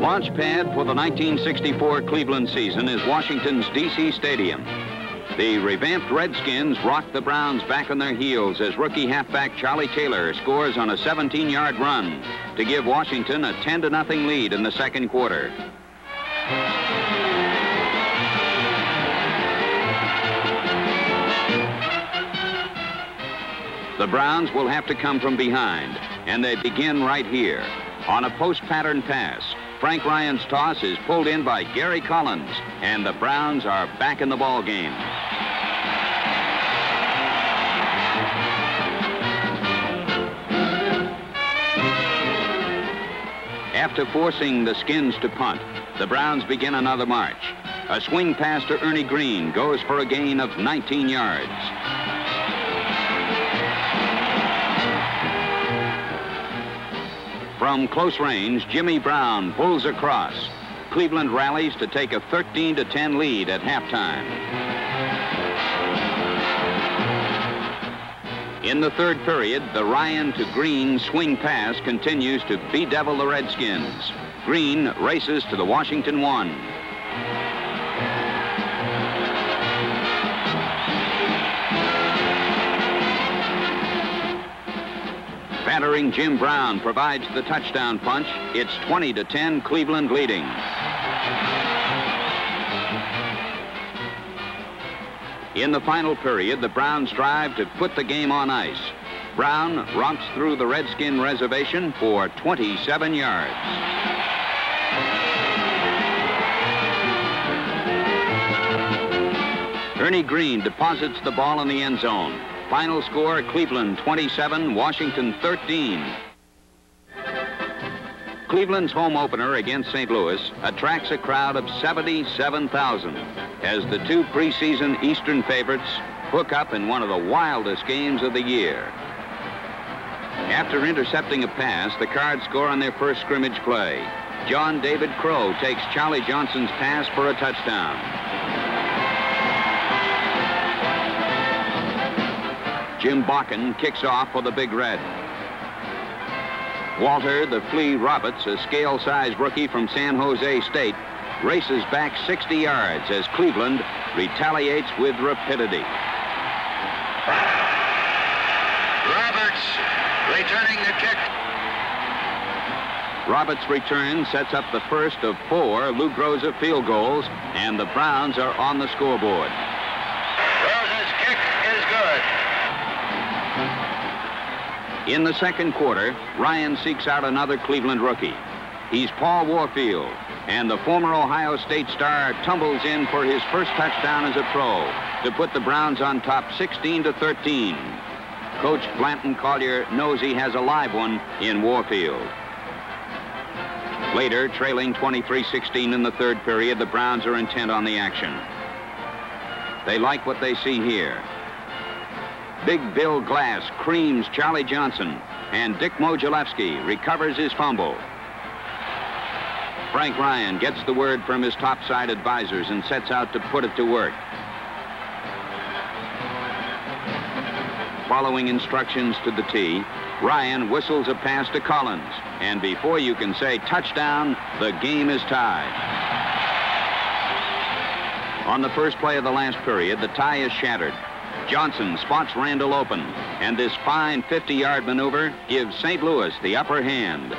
Launch pad for the 1964 Cleveland season is Washington's D.C. Stadium. The revamped Redskins rock the Browns back on their heels as rookie halfback Charlie Taylor scores on a 17-yard run to give Washington a 10-0 lead in the second quarter. The Browns will have to come from behind, and they begin right here. On a post-pattern pass, Frank Ryan's toss is pulled in by Gary Collins, and the Browns are back in the ball game. After forcing the Skins to punt, the Browns begin another march. A swing pass to Ernie Green goes for a gain of 19 yards. From close range, Jimmy Brown pulls across. Cleveland rallies to take a 13-10 lead at halftime. In the third period, the Ryan to Green swing pass continues to bedevil the Redskins. Green races to the Washington 1. Battering Jim Brown provides the touchdown punch. It's 20-10, Cleveland leading. In the final period, the Browns strive to put the game on ice. Brown romps through the Redskin reservation for 27 yards. Ernie Green deposits the ball in the end zone. Final score, Cleveland 27, Washington 13. Cleveland's home opener against St. Louis attracts a crowd of 77,000 as the two preseason Eastern favorites hook up in one of the wildest games of the year. After intercepting a pass, the Cards score on their first scrimmage play. John David Crow takes Charlie Johnson's pass for a touchdown. Jim Bakken kicks off for the Big Red. Walter the Flea Roberts, a scale-sized rookie from San Jose State, races back 60 yards as Cleveland retaliates with rapidity. Roberts returning the kick. Roberts' return sets up the first of 4 Lou Groza field goals, and the Browns are on the scoreboard. Groza's kick is good. In the second quarter, Ryan seeks out another Cleveland rookie. He's Paul Warfield, and the former Ohio State star tumbles in for his first touchdown as a pro to put the Browns on top 16-13. Coach Blanton Collier knows he has a live one in Warfield. Later, trailing 23-16 in the third period, the Browns are intent on the action. They like what they see here. Big Bill Glass creams Charlie Johnson, and Dick Mogilewski recovers his fumble. Frank Ryan gets the word from his topside advisors and sets out to put it to work. Following instructions to the T, Ryan whistles a pass to Collins, and before you can say touchdown, the game is tied. On the first play of the last period, the tie is shattered. Johnson spots Randall open, and this fine 50-yard maneuver gives St. Louis the upper hand.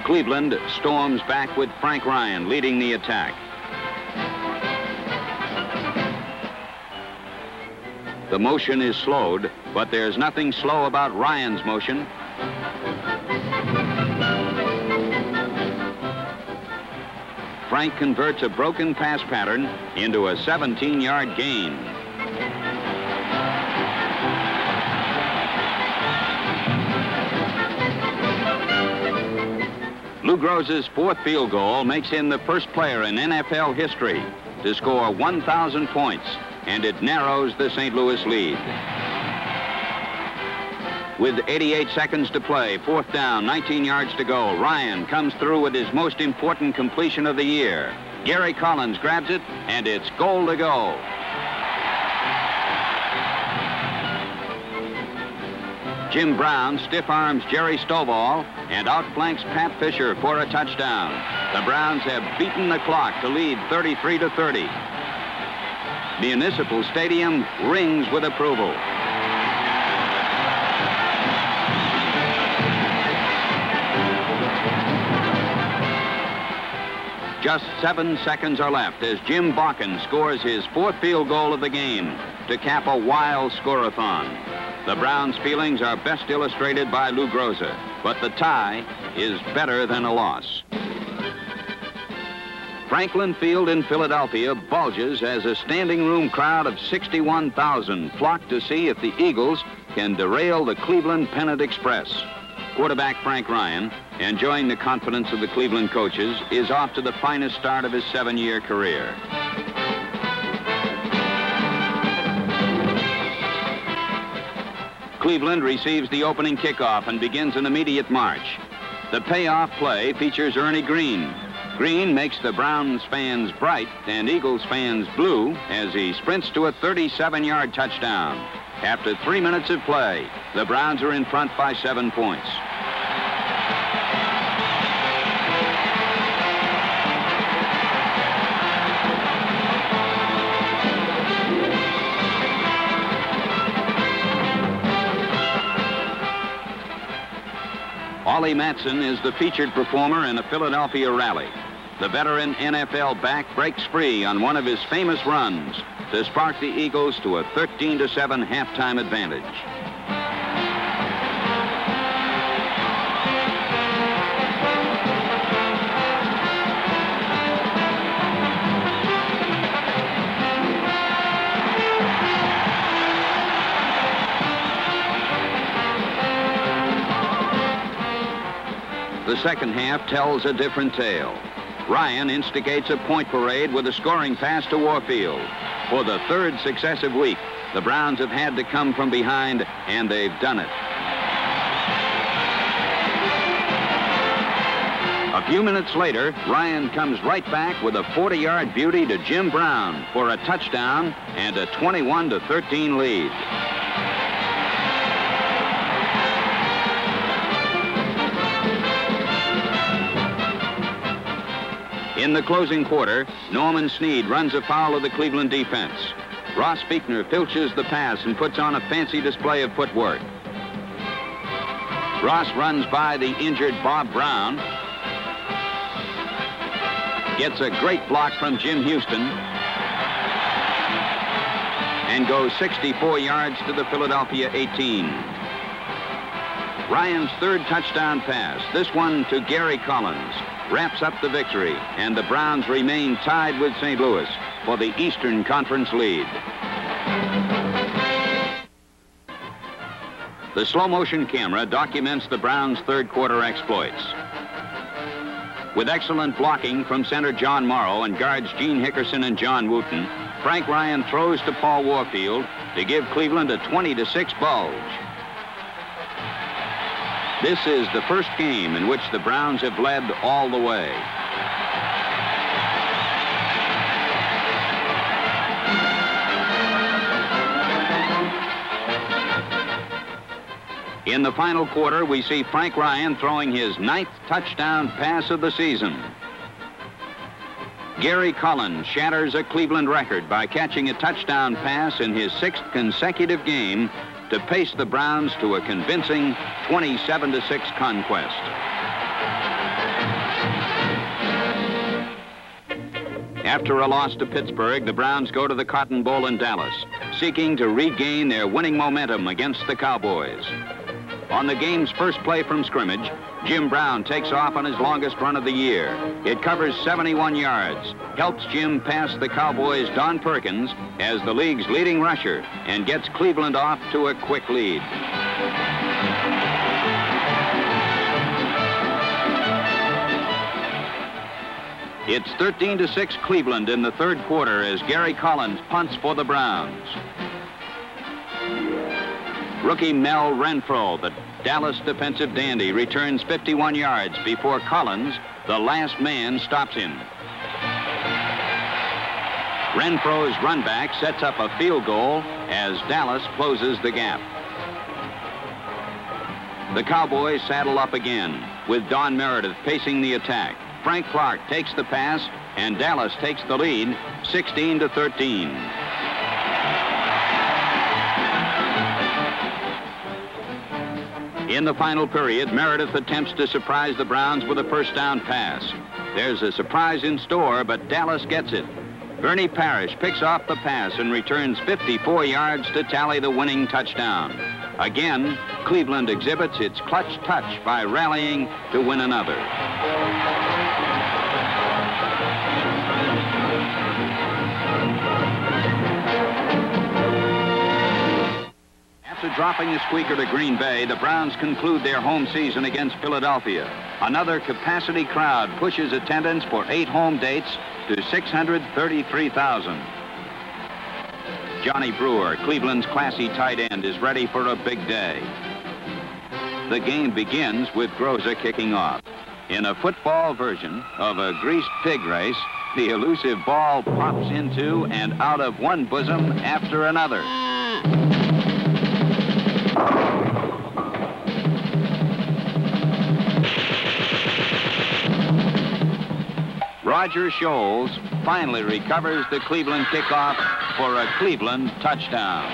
Cleveland storms back with Frank Ryan leading the attack. The motion is slowed, but there's nothing slow about Ryan's motion. Frank converts a broken pass pattern into a 17-yard gain. Lou Groza's fourth field goal makes him the first player in NFL history to score 1,000 points, and it narrows the St. Louis lead. With 88 seconds to play, fourth down, 19 yards to go, Ryan comes through with his most important completion of the year. Gary Collins grabs it, and it's goal to go. Jim Brown stiff arms Jerry Stovall and outflanks Pat Fisher for a touchdown. The Browns have beaten the clock to lead 33-30. Municipal Stadium rings with approval. Just 7 seconds are left as Jim Bakken scores his 4th field goal of the game to cap a wild score-a-thon. The Browns' feelings are best illustrated by Lou Groza, but the tie is better than a loss. Franklin Field in Philadelphia bulges as a standing room crowd of 61,000 flock to see if the Eagles can derail the Cleveland Pennant Express. Quarterback Frank Ryan, enjoying the confidence of the Cleveland coaches, is off to the finest start of his 7-year career. Cleveland receives the opening kickoff and begins an immediate march. The payoff play features Ernie Green. Green makes the Browns fans bright and Eagles fans blue as he sprints to a 37-yard touchdown. After 3 minutes of play, the Browns are in front by 7 points. Ollie Matson is the featured performer in a Philadelphia rally. The veteran NFL back breaks free on one of his famous runs to spark the Eagles to a 13-7 halftime advantage. The second half tells a different tale. Ryan instigates a point parade with a scoring pass to Warfield. For the 3rd successive week, the Browns have had to come from behind, and they've done it. A few minutes later, Ryan comes right back with a 40-yard beauty to Jim Brown for a touchdown and a 21-13 lead. In the closing quarter, Norman Snead runs afoul of the Cleveland defense. Ross Buechner filches the pass and puts on a fancy display of footwork. Ross runs by the injured Bob Brown, gets a great block from Jim Houston, and goes 64 yards to the Philadelphia 18. Ryan's 3rd touchdown pass, this one to Gary Collins, wraps up the victory, and the Browns remain tied with St. Louis for the Eastern Conference lead. The slow-motion camera documents the Browns' 3rd quarter exploits. With excellent blocking from center John Morrow and guards Gene Hickerson and John Wooten, Frank Ryan throws to Paul Warfield to give Cleveland a 20-6 bulge. This is the first game in which the Browns have led all the way. In the final quarter, we see Frank Ryan throwing his 9th touchdown pass of the season. Gary Collins shatters a Cleveland record by catching a touchdown pass in his 6th consecutive game to pace the Browns to a convincing 27-6 conquest. After a loss to Pittsburgh, the Browns go to the Cotton Bowl in Dallas, seeking to regain their winning momentum against the Cowboys. On the game's first play from scrimmage, Jim Brown takes off on his longest run of the year. It covers 71 yards, helps Jim pass the Cowboys' Don Perkins as the league's leading rusher, and gets Cleveland off to a quick lead. It's 13-6 Cleveland in the 3rd quarter as Gary Collins punts for the Browns. Rookie Mel Renfro, the Dallas defensive dandy, returns 51 yards before Collins, the last man, stops him. Renfro's runback sets up a field goal as Dallas closes the gap. The Cowboys saddle up again, with Don Meredith pacing the attack. Frank Clark takes the pass, and Dallas takes the lead, 16-13. In the final period, Meredith attempts to surprise the Browns with a first down pass. There's a surprise in store, but Dallas gets it. Bernie Parrish picks off the pass and returns 54 yards to tally the winning touchdown. Again, Cleveland exhibits its clutch touch by rallying to win another. After dropping the squeaker to Green Bay, the Browns conclude their home season against Philadelphia. Another capacity crowd pushes attendance for 8 home dates to 633,000. Johnny Brewer, Cleveland's classy tight end, is ready for a big day. The game begins with Groza kicking off. In a football version of a greased pig race, the elusive ball pops into and out of one bosom after another. Roger Scholes finally recovers the Cleveland kickoff for a Cleveland touchdown.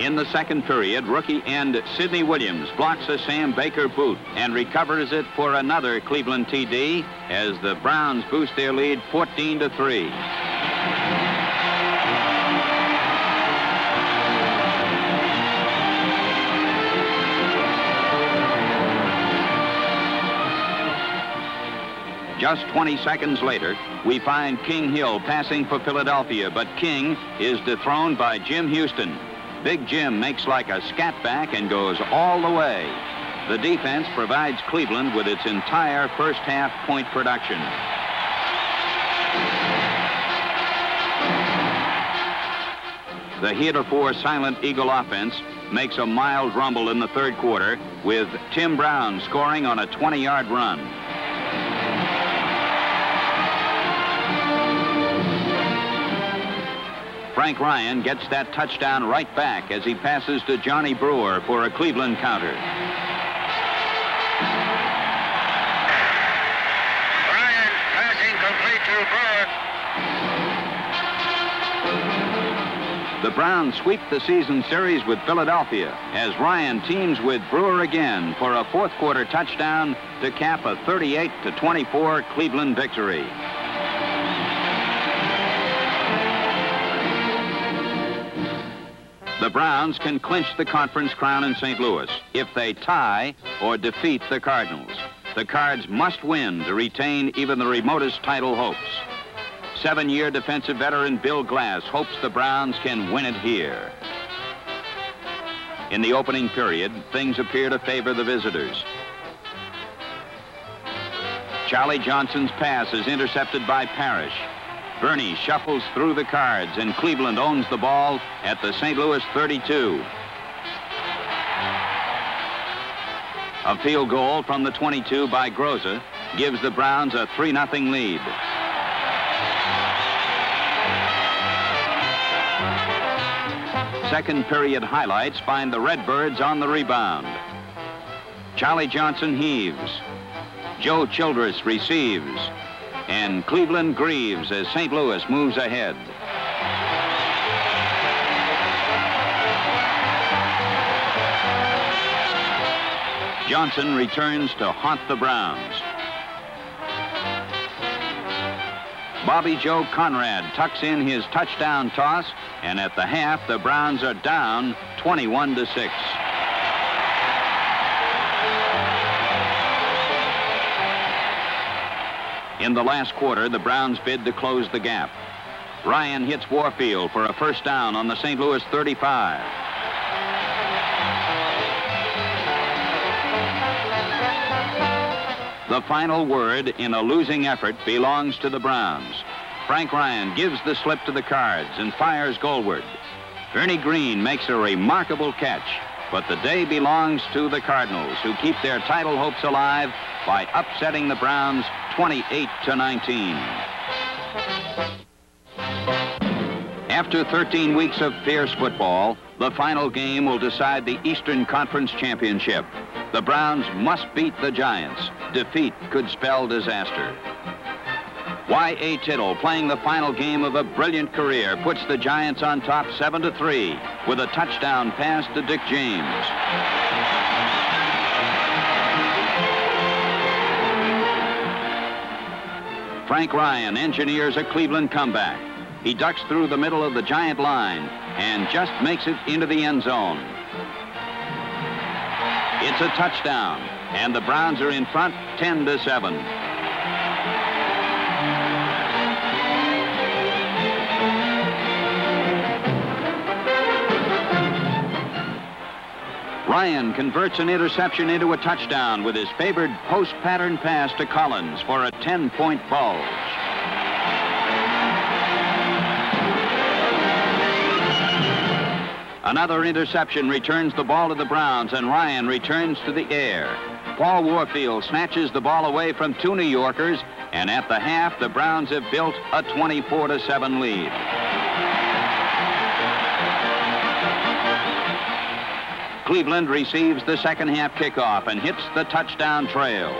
In the second period, rookie end Sidney Williams blocks a Sam Baker boot and recovers it for another Cleveland TD as the Browns boost their lead 14-3. Just 20 seconds later, we find King Hill passing for Philadelphia, but King is dethroned by Jim Houston. Big Jim makes like a scat back and goes all the way. The defense provides Cleveland with its entire first half point production. The heretofore Silent Eagle offense makes a mild rumble in the third quarter, with Tim Brown scoring on a 20-yard run. Frank Ryan gets that touchdown right back as he passes to Johnny Brewer for a Cleveland counter. Ryan passing complete to Brewer. The Browns sweep the season series with Philadelphia as Ryan teams with Brewer again for a fourth quarter touchdown to cap a 38-24 Cleveland victory. The Browns can clinch the conference crown in St. Louis if they tie or defeat the Cardinals. The Cards must win to retain even the remotest title hopes. 7-year defensive veteran Bill Glass hopes the Browns can win it here. In the opening period, things appear to favor the visitors. Charlie Johnson's pass is intercepted by Parrish. Bernie shuffles through the Cards, and Cleveland owns the ball at the St. Louis 32. A field goal from the 22 by Groza gives the Browns a 3-0 lead. Second period highlights find the Redbirds on the rebound. Charlie Johnson heaves. Joe Childress receives. And Cleveland grieves as St. Louis moves ahead. Johnson returns to haunt the Browns. Bobby Joe Conrad tucks in his touchdown toss, and at the half, the Browns are down 21-6. In the last quarter, the Browns bid to close the gap. Ryan hits Warfield for a first down on the St. Louis 35. The final word in a losing effort belongs to the Browns. Frank Ryan gives the slip to the Cards and fires goalward. Ernie Green makes a remarkable catch, but the day belongs to the Cardinals, who keep their title hopes alive by upsetting the Browns 28-19. After 13 weeks of fierce football, the final game will decide the Eastern Conference Championship. The Browns must beat the Giants. Defeat could spell disaster. Y.A. Tittle, playing the final game of a brilliant career, puts the Giants on top 7-3 with a touchdown pass to Dick James. Frank Ryan engineers a Cleveland comeback. He ducks through the middle of the Giant line and just makes it into the end zone. It's a touchdown, and the Browns are in front 10-7. Ryan converts an interception into a touchdown with his favored post-pattern pass to Collins for a 10-point bulge. Another interception returns the ball to the Browns, and Ryan returns to the air. Paul Warfield snatches the ball away from two New Yorkers, and at the half, the Browns have built a 24-7 lead. Cleveland receives the second half kickoff and hits the touchdown trail.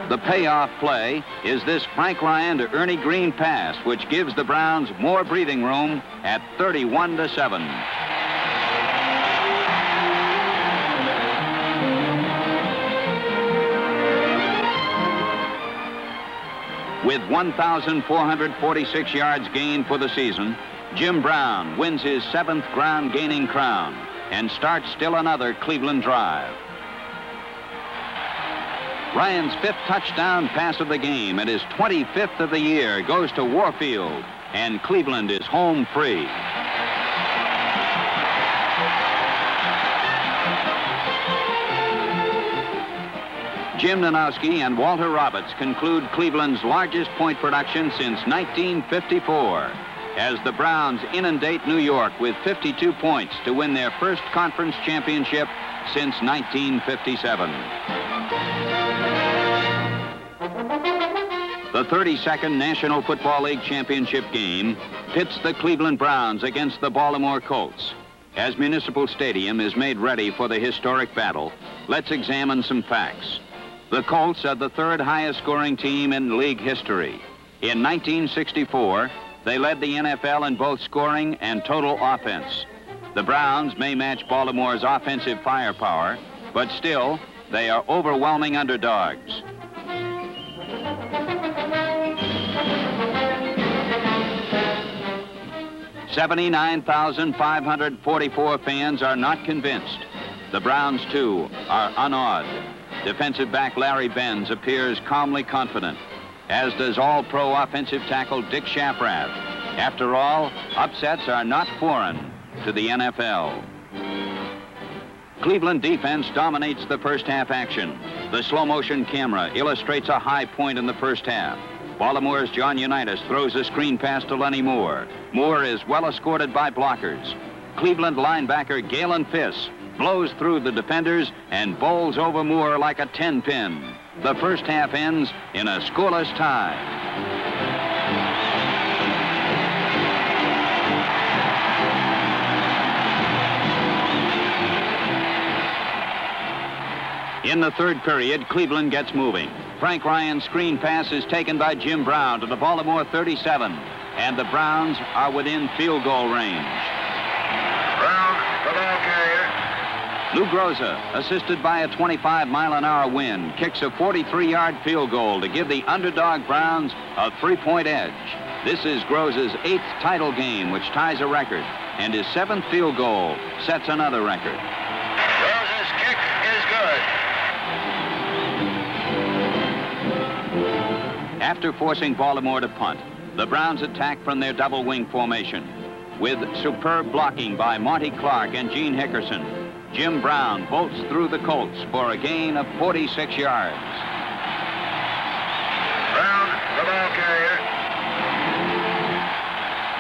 The payoff play is this Frank Ryan to Ernie Green pass, which gives the Browns more breathing room at 31-7. With 1,446 yards gained for the season, Jim Brown wins his 7th ground-gaining crown and starts still another Cleveland drive. Ryan's 5th touchdown pass of the game and his 25th of the year goes to Warfield, and Cleveland is home free. Jim Nanowski and Walter Roberts conclude Cleveland's largest point production since 1954. As the Browns inundate New York with 52 points to win their first conference championship since 1957. The 32nd National Football League championship game pits the Cleveland Browns against the Baltimore Colts. As Municipal Stadium is made ready for the historic battle, let's examine some facts. The Colts are the 3rd highest scoring team in league history. In 1964, they led the NFL in both scoring and total offense. The Browns may match Baltimore's offensive firepower, but still, they are overwhelming underdogs. $79,544 fans are not convinced. The Browns, too, are unawed. Defensive back Larry Benz appears calmly confident, as does all-pro offensive tackle Dick Shafrath. After all, upsets are not foreign to the NFL. Cleveland defense dominates the first half action. The slow-motion camera illustrates a high point in the first half. Baltimore's John Unitas throws a screen pass to Lenny Moore. Moore is well escorted by blockers. Cleveland linebacker Galen Fiss blows through the defenders and bowls over Moore like a 10-pin. The first half ends in a scoreless tie. In the third period, Cleveland gets moving. Frank Ryan's screen pass is taken by Jim Brown to the Baltimore 37, and the Browns are within field goal range. Brown, the ball carrier. Lou Groza, assisted by a 25-mile-an-hour wind, kicks a 43-yard field goal to give the underdog Browns a 3-point edge. This is Groza's 8th title game, which ties a record, and his 7th field goal sets another record. Groza's kick is good. After forcing Baltimore to punt, the Browns attack from their double wing formation. With superb blocking by Monty Clark and Gene Hickerson, Jim Brown bolts through the Colts for a gain of 46 yards. Brown, the ball carrier.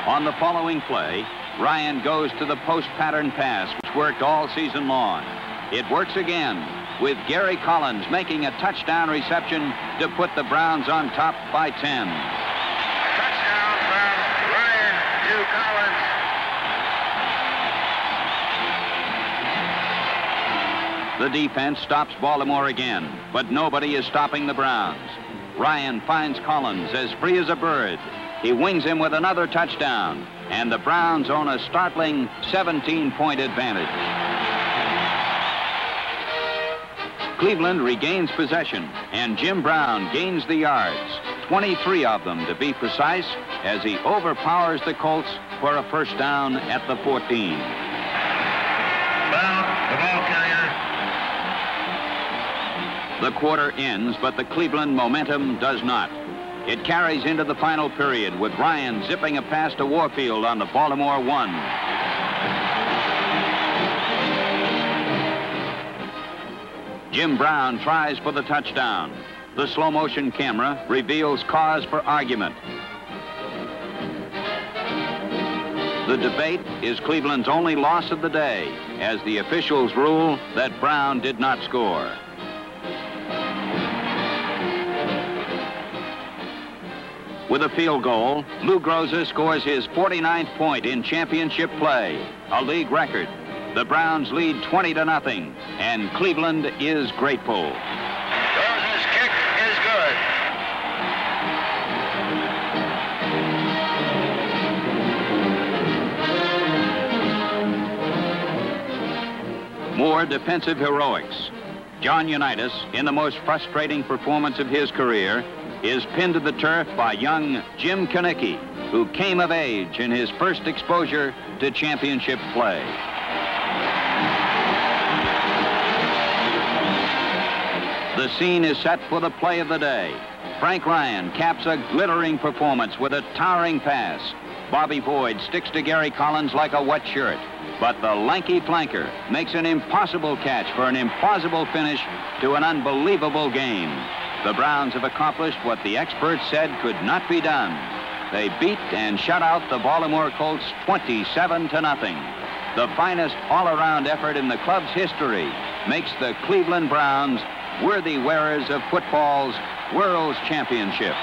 On the following play, Ryan goes to the post-pattern pass, which worked all season long. It works again, with Gary Collins making a touchdown reception to put the Browns on top by 10. Touchdown from Ryan to Collins. The defense stops Baltimore again, but nobody is stopping the Browns. Ryan finds Collins as free as a bird. He wings him with another touchdown, and the Browns own a startling 17-point advantage. Cleveland regains possession, and Jim Brown gains the yards, 23 of them to be precise, as he overpowers the Colts for a first down at the 14. Brown, the ball carrier. The quarter ends, but the Cleveland momentum does not. It carries into the final period with Ryan zipping a pass to Warfield on the Baltimore 1. Jim Brown tries for the touchdown. The slow motion camera reveals cause for argument. The debate is Cleveland's only loss of the day, as the officials rule that Brown did not score. With a field goal, Lou Groza scores his 49th point in championship play, a league record. The Browns lead 20-0, and Cleveland is grateful. Groza's kick is good. More defensive heroics. John Unitas, in the most frustrating performance of his career, is pinned to the turf by young Jim Kanicki, who came of age in his first exposure to championship play. The scene is set for the play of the day. Frank Ryan caps a glittering performance with a towering pass. Bobby Boyd sticks to Gary Collins like a wet shirt, but the lanky flanker makes an impossible catch for an implausible finish to an unbelievable game. The Browns have accomplished what the experts said could not be done. They beat and shut out the Baltimore Colts 27-0. The finest all-around effort in the club's history makes the Cleveland Browns worthy wearers of football's World Championship.